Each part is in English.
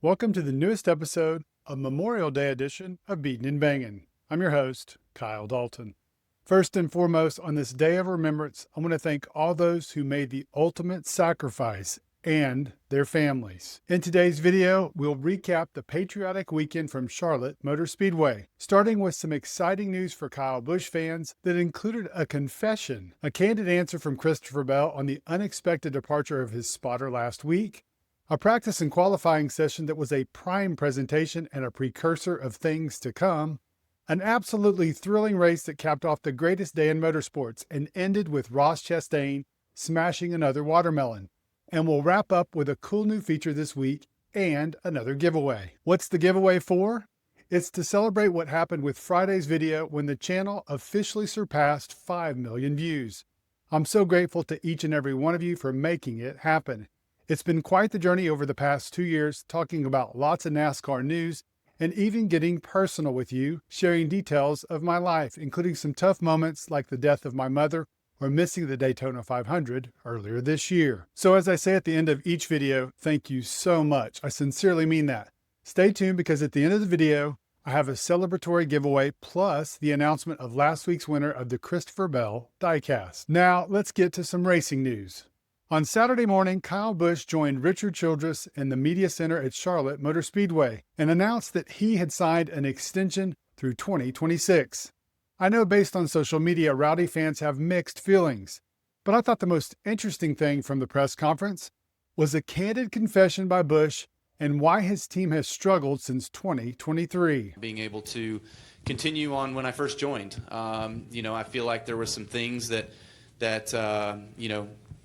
Welcome to the newest episode of Memorial Day edition of Beatin' and Bangin'. I'm your host, Kyle Dalton. First and foremost, on this day of remembrance, I want to thank all those who made the ultimate sacrifice and their families. In today's video, we'll recap the patriotic weekend from Charlotte Motor Speedway, starting with some exciting news for Kyle Busch fans that included a confession, a candid answer from Christopher Bell on the unexpected departure of his spotter last week, a practice and qualifying session that was a prime presentation and a precursor of things to come, an absolutely thrilling race that capped off the greatest day in motorsports and ended with Ross Chastain smashing another watermelon. And we'll wrap up with a cool new feature this week and another giveaway. What's the giveaway for? It's to celebrate what happened with Friday's video when the channel officially surpassed 5 million views. I'm so grateful to each and every one of you for making it happen. It's been quite the journey over the past 2 years, talking about lots of NASCAR news and even getting personal with you, sharing details of my life, including some tough moments like the death of my mother or missing the Daytona 500 earlier this year. So as I say at the end of each video, thank you so much. I sincerely mean that. Stay tuned because at the end of the video, I have a celebratory giveaway plus the announcement of last week's winner of the Christopher Bell diecast. Now let's get to some racing news. On Saturday morning, Kyle Busch joined Richard Childress in the media center at Charlotte Motor Speedway and announced that he had signed an extension through 2026. I know based on social media, Rowdy fans have mixed feelings, but I thought the most interesting thing from the press conference was a candid confession by Busch and why his team has struggled since 2023. Being able to continue on when I first joined, I feel like there were some things that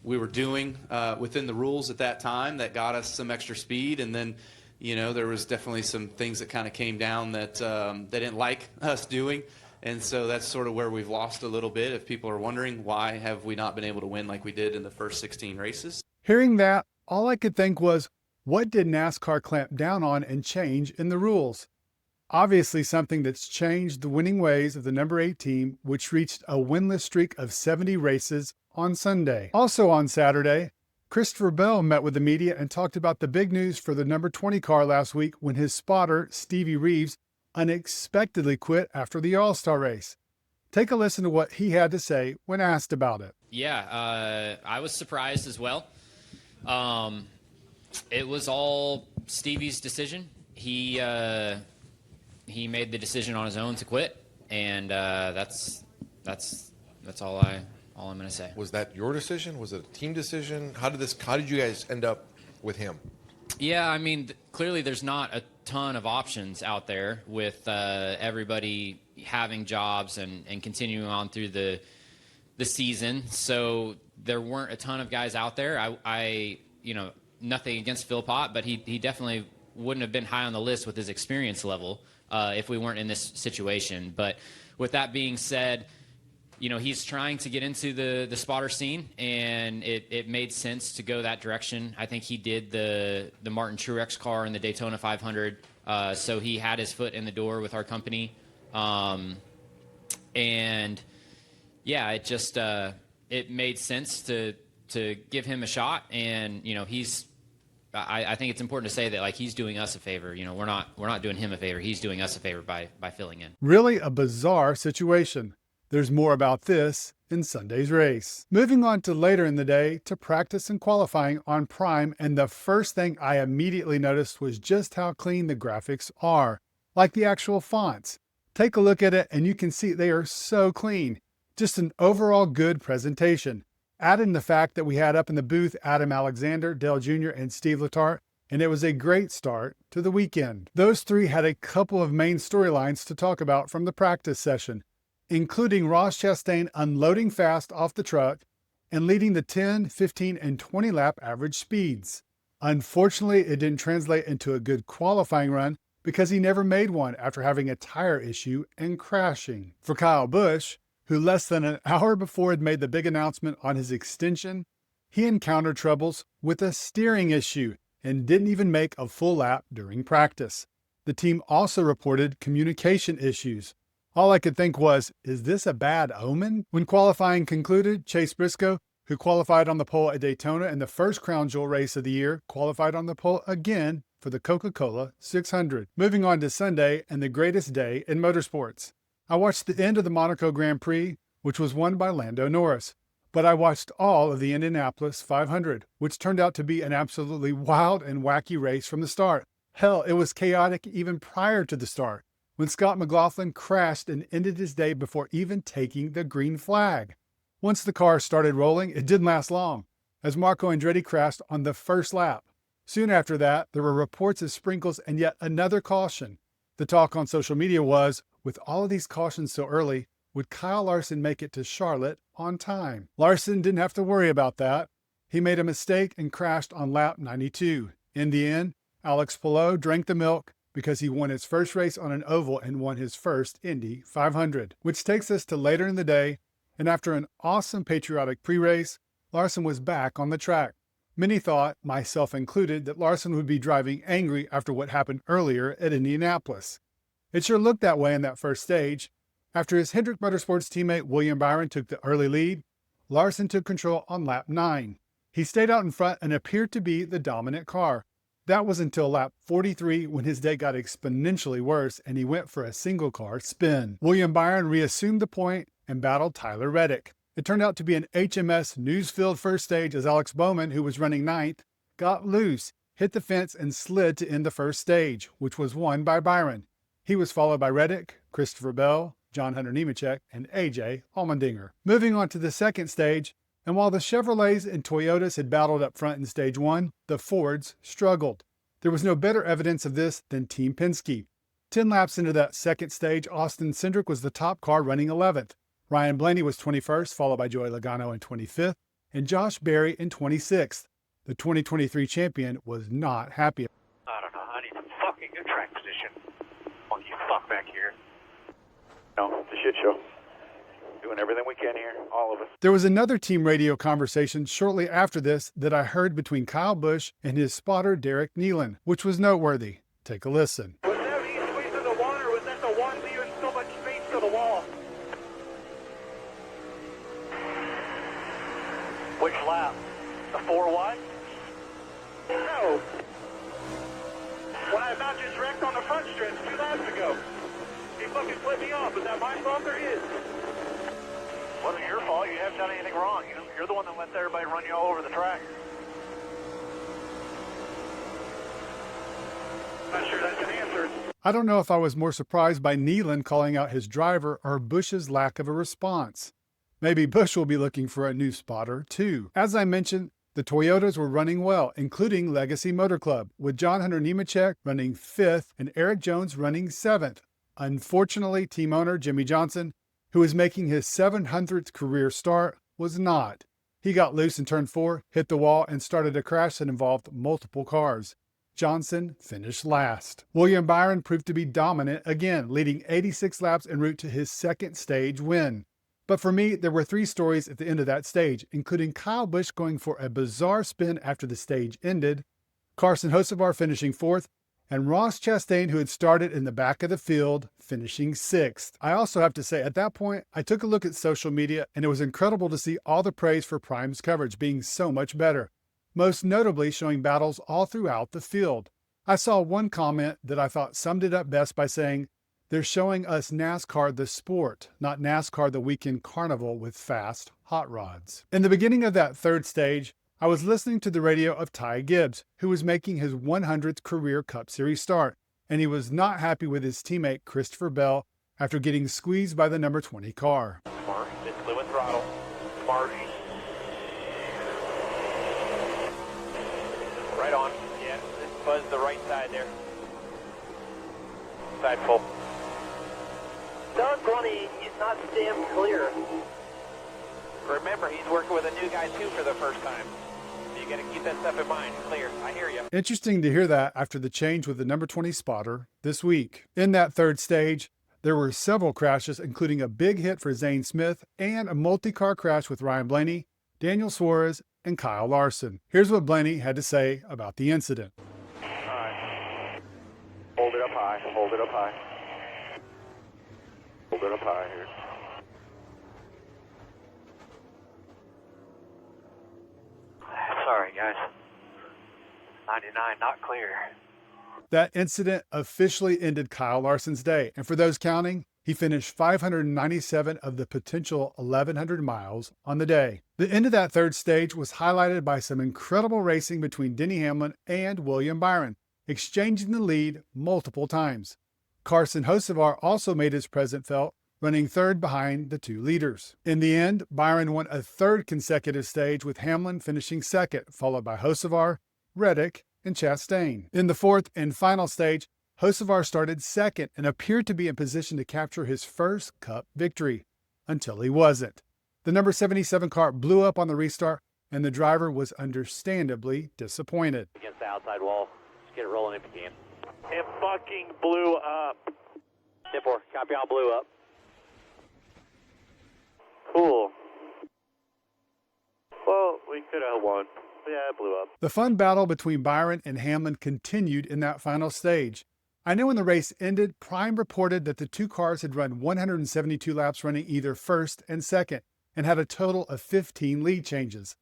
we were doing within the rules at that time that got us some extra speed, and then there was definitely some things that kind of came down that they didn't like us doing, and so that's sort of where we've lost a little bit. If people are wondering why have we not been able to win like we did in the first 16 races. Hearing that, all I could think was, what did NASCAR clamp down on and change in the rules? Obviously something that's changed the winning ways of the number 8 team, which reached a winless streak of 70 races on Sunday. Also on Saturday, Christopher Bell met with the media and talked about the big news for the number 20 car last week when his spotter, Stevie Reeves, unexpectedly quit after the All-Star race. Take a listen to what he had to say when asked about it. Yeah, I was surprised as well. It was all Stevie's decision. He made the decision on his own to quit, and that's all I'm going to say. Was that your decision? Was it a team decision? How did you guys end up with him? Yeah, I mean, clearly there's not a ton of options out there with everybody having jobs and continuing on through the season. So there weren't a ton of guys out there. I nothing against Phil Pott, but he definitely wouldn't have been high on the list with his experience level if we weren't in this situation. But with that being said, he's trying to get into the spotter scene, and it made sense to go that direction. I think he did the Martin Truex car in the Daytona 500, so he had his foot in the door with our company. And yeah, it just it made sense to give him a shot, and I think it's important to say that he's doing us a favor. We're not doing him a favor. He's doing us a favor by filling in. Really a bizarre situation. There's more about this in Sunday's race. Moving on to later in the day to practice and qualifying on Prime, and the first thing I immediately noticed was just how clean the graphics are, like the actual fonts. Take a look at it and you can see they are so clean. Just an overall good presentation. Add in the fact that we had up in the booth Adam Alexander, Dale Jr., and Steve Letarte, and it was a great start to the weekend. Those three had a couple of main storylines to talk about from the practice session, including Ross Chastain unloading fast off the truck and leading the 10, 15, and 20 lap average speeds. Unfortunately, it didn't translate into a good qualifying run because he never made one after having a tire issue and crashing. For Kyle Busch, who less than an hour before had made the big announcement on his extension, he encountered troubles with a steering issue and didn't even make a full lap during practice. The team also reported communication issues. All I could think was, is this a bad omen? When qualifying concluded, Chase Briscoe, who qualified on the pole at Daytona in the first Crown Jewel race of the year, qualified on the pole again for the Coca-Cola 600. Moving on to Sunday and the greatest day in motorsports. I watched the end of the Monaco Grand Prix, which was won by Lando Norris. But I watched all of the Indianapolis 500, which turned out to be an absolutely wild and wacky race from the start. Hell, it was chaotic even prior to the start, when Scott McLaughlin crashed and ended his day before even taking the green flag. Once the car started rolling, it didn't last long, as Marco Andretti crashed on the first lap. Soon after that, there were reports of sprinkles and yet another caution. The talk on social media was, with all of these cautions so early, would Kyle Larson make it to Charlotte on time? Larson didn't have to worry about that. He made a mistake and crashed on lap 92. In the end, Alex Palou drank the milk because he won his first race on an oval and won his first Indy 500. Which takes us to later in the day, and after an awesome patriotic pre-race, Larson was back on the track. Many thought, myself included, that Larson would be driving angry after what happened earlier at Indianapolis. It sure looked that way in that first stage. After his Hendrick Motorsports teammate William Byron took the early lead, Larson took control on lap 9. He stayed out in front and appeared to be the dominant car. That was until lap 43 when his day got exponentially worse and he went for a single car spin. William Byron reassumed the point and battled Tyler Reddick. It turned out to be an HMS news-filled first stage as Alex Bowman, who was running 9th, got loose, hit the fence, and slid to end the first stage, which was won by Byron. He was followed by Reddick, Christopher Bell, John Hunter Nemechek, and AJ Allmendinger. Moving on to the second stage, and while the Chevrolets and Toyotas had battled up front in stage 1, the Fords struggled. There was no better evidence of this than Team Penske. 10 laps into that second stage, Austin Cindric was the top car running 11th. Ryan Blaney was 21st, followed by Joey Logano in 25th, and Josh Berry in 26th. The 2023 champion was not happy. I don't know. I need some fucking good track position. Monkey fuck back here. No, it's a shit show. Doing everything we can here, all of us. There was another team radio conversation shortly after this that I heard between Kyle Busch and his spotter Derek Nealon, which was noteworthy. Take a listen. Was that he squeezed in the water? Was that the one leaving so much space to the wall? Which lap? The 4-1? No. When I about just wrecked on the front stretch 2 laps ago. He fucking flipped me off. Was that my fault or his? Wasn't your fault. You haven't done anything wrong. You're the one that lets everybody run you all over the track. Not sure that's an answer. I don't know if I was more surprised by Nealon calling out his driver or Busch's lack of a response. Maybe Busch will be looking for a new spotter, too. As I mentioned, the Toyotas were running well, including Legacy Motor Club, with John Hunter Nemechek running 5th and Eric Jones running 7th. Unfortunately, team owner Jimmy Johnson, who was making his 700th career start, was not. He got loose in turn 4, hit the wall, and started a crash that involved multiple cars. Johnson finished last. William Byron proved to be dominant again, leading 86 laps en route to his second stage win. But for me, there were 3 stories at the end of that stage, including Kyle Busch going for a bizarre spin after the stage ended, Carson Hocevar finishing 4th, and Ross Chastain, who had started in the back of the field, finishing 6th. I also have to say, at that point, I took a look at social media, and it was incredible to see all the praise for Prime's coverage being so much better, most notably showing battles all throughout the field. I saw one comment that I thought summed it up best by saying, "They're showing us NASCAR the sport, not NASCAR the weekend carnival with fast hot rods." In the beginning of that third stage, I was listening to the radio of Ty Gibbs, who was making his 100th career Cup Series start, and he was not happy with his teammate Christopher Bell after getting squeezed by the number 20 car. Smart. It's fluid throttle. Smart. Right on. Yeah, just buzz the right side there. Side full. Doug Grundy, he's not stamped clear. Remember, he's working with a new guy too for the first time. So you got to keep that stuff in mind. Clear. I hear you. Interesting to hear that after the change with the number 20 spotter this week. In that third stage, there were several crashes, including a big hit for Zane Smith and a multi-car crash with Ryan Blaney, Daniel Suarez, and Kyle Larson. Here's what Blaney had to say about the incident. All right. Hold it up high. Hold it up high. Hold it up high here. Sorry, guys. 99, not clear. That incident officially ended Kyle Larson's day, and for those counting, he finished 597 of the potential 1,100 miles on the day. The end of that third stage was highlighted by some incredible racing between Denny Hamlin and William Byron, exchanging the lead multiple times. Carson Hocevar also made his presence felt, running third behind the two leaders. In the end, Byron won a third consecutive stage with Hamlin finishing second, followed by Hocevar, Reddick, and Chastain. In the fourth and final stage, Hocevar started second and appeared to be in position to capture his first Cup victory, until he wasn't. The number 77 car blew up on the restart, and the driver was understandably disappointed. Against the outside wall. Just get it rolling if you can. It fucking blew up. 10-4, copy all blew up. Cool. Well, we could have won. Yeah, it blew up. The fun battle between Byron and Hamlin continued in that final stage. I know when the race ended, Prime reported that the two cars had run 172 laps running either first and second, and had a total of 15 lead changes.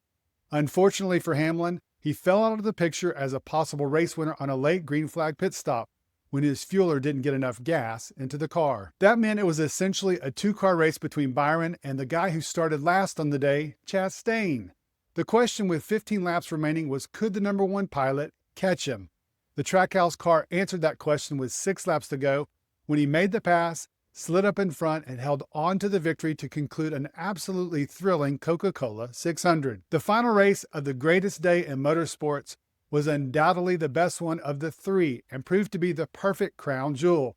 Unfortunately for Hamlin, he fell out of the picture as a possible race winner on a late green flag pit stop when his fueler didn't get enough gas into the car. That meant it was essentially a two-car race between Byron and the guy who started last on the day, Chastain. The question with 15 laps remaining was, could the number one pilot catch him? The Trackhouse car answered that question with 6 laps to go when he made the pass, slid up in front, and held on to the victory to conclude an absolutely thrilling Coca-Cola 600. The final race of the greatest day in motorsports was undoubtedly the best one of the three and proved to be the perfect crown jewel.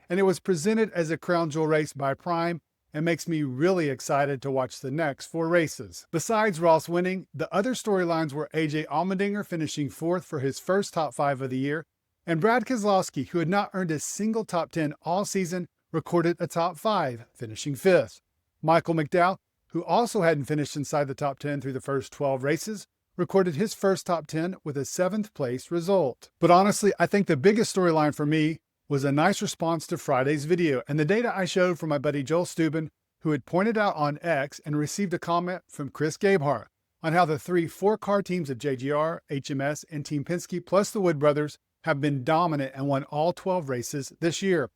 And it was presented as a crown jewel race by Prime and makes me really excited to watch the next 4 races. Besides Ross winning, the other storylines were AJ Allmendinger finishing 4th for his first top 5 of the year, and Brad Keselowski, who had not earned a single top 10 all season, recorded a top 5, finishing 5th. Michael McDowell, who also hadn't finished inside the top 10 through the first 12 races, recorded his first top 10 with a 7th place result. But honestly, I think the biggest storyline for me was a nice response to Friday's video and the data I showed from my buddy Joel Steuben, who had pointed out on X and received a comment from Chris Gabehart on how the 3 4-car teams of JGR, HMS, and Team Penske, plus the Wood brothers, have been dominant and won all 12 races this year.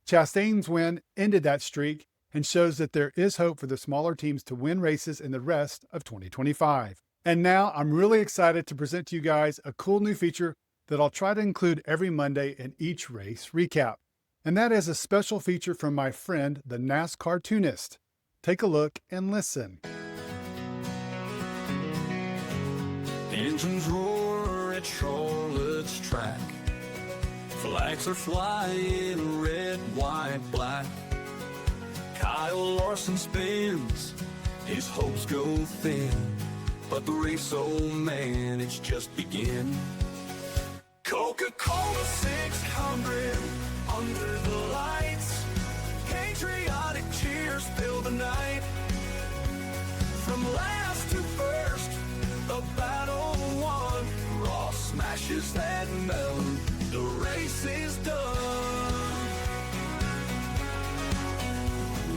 Chastain's win ended that streak and shows that there is hope for the smaller teams to win races in the rest of 2025. And now I'm really excited to present to you guys a cool new feature that I'll try to include every Monday in each race recap. And that is a special feature from my friend, the NASCAR Toonist. Take a look and listen. Engines roar at Charlotte's track. Flags are flying, red, white, black. Kyle Larson spins, his hopes go thin. But the race, oh man, it's just begin. Coca-Cola 600 under the lights. Patriotic cheers fill the night. From last to first, the battle won. Ross smashes that melon. The race is done.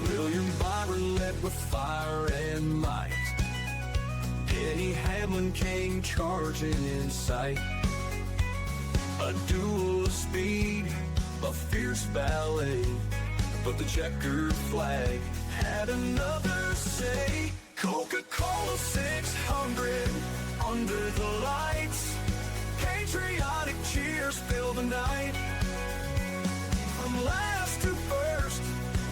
William Byron led with fire and might. Denny Hamlin came charging in sight. A duel of speed, a fierce ballet. But the checkered flag had another say. Coca-Cola 600 under the lights. Patriotic cheers fill the night. From last to first,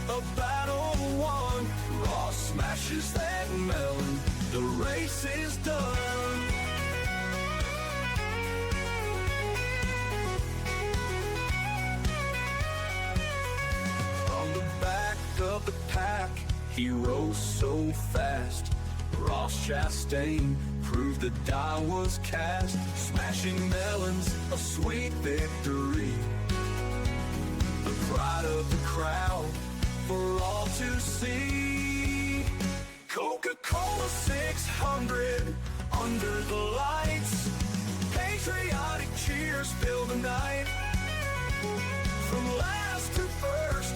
a battle won. Ross smashes that melon. The race is done. On the back of the pack, he rose so fast. Ross Chastain proved the die was cast. Smashing melons, a sweet victory. The pride of the crowd for all to see. Coca-Cola 600 under the lights. Patriotic cheers fill the night. From last to first,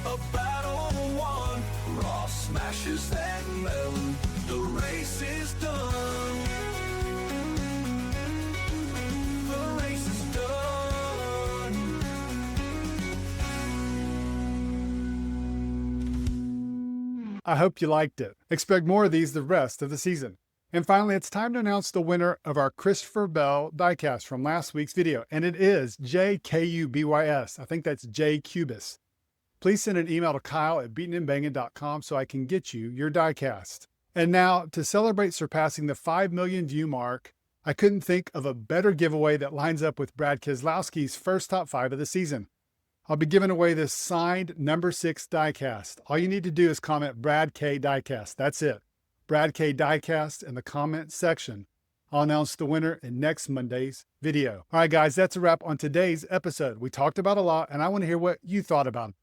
a battle won. Ross smashes that melon. The race is done. The race is done. I hope you liked it. Expect more of these the rest of the season. And finally, it's time to announce the winner of our Christopher Bell diecast from last week's video, and it is JKUBYS. I think that's J Cubis. Please send an email to kyle@beatenandbangin.com so I can get you your diecast. And now, to celebrate surpassing the 5 million view mark, I couldn't think of a better giveaway that lines up with Brad Keselowski's first top 5 of the season. I'll be giving away this signed number 6 diecast. All you need to do is comment Brad K diecast. That's it. Brad K diecast in the comment section. I'll announce the winner in next Monday's video. All right, guys, that's a wrap on today's episode. We talked about a lot, and I want to hear what you thought about it.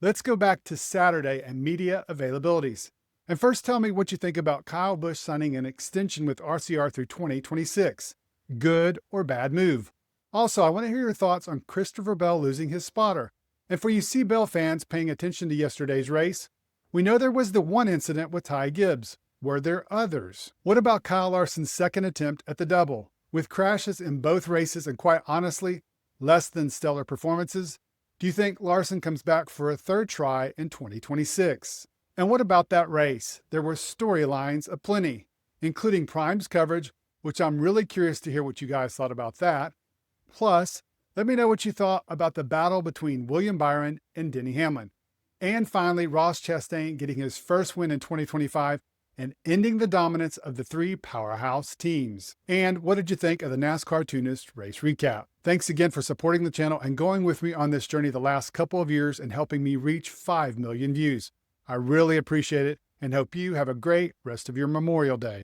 Let's go back to Saturday and media availabilities. And first, tell me what you think about Kyle Busch signing an extension with RCR through 2026. Good or bad move? Also, I want to hear your thoughts on Christopher Bell losing his spotter. And for you C. Bell fans paying attention to yesterday's race, we know there was the one incident with Ty Gibbs. Were there others? What about Kyle Larson's second attempt at the double? With crashes in both races and quite honestly, less than stellar performances, do you think Larson comes back for a third try in 2026? And what about that race? There were storylines aplenty, including Prime's coverage, which I'm really curious to hear what you guys thought about that. Plus, let me know what you thought about the battle between William Byron and Denny Hamlin. And finally, Ross Chastain getting his first win in 2025 and ending the dominance of the 3 powerhouse teams. And what did you think of the NASCAR Toonist race recap? Thanks again for supporting the channel and going with me on this journey the last couple of years and helping me reach 5 million views. I really appreciate it and hope you have a great rest of your Memorial Day.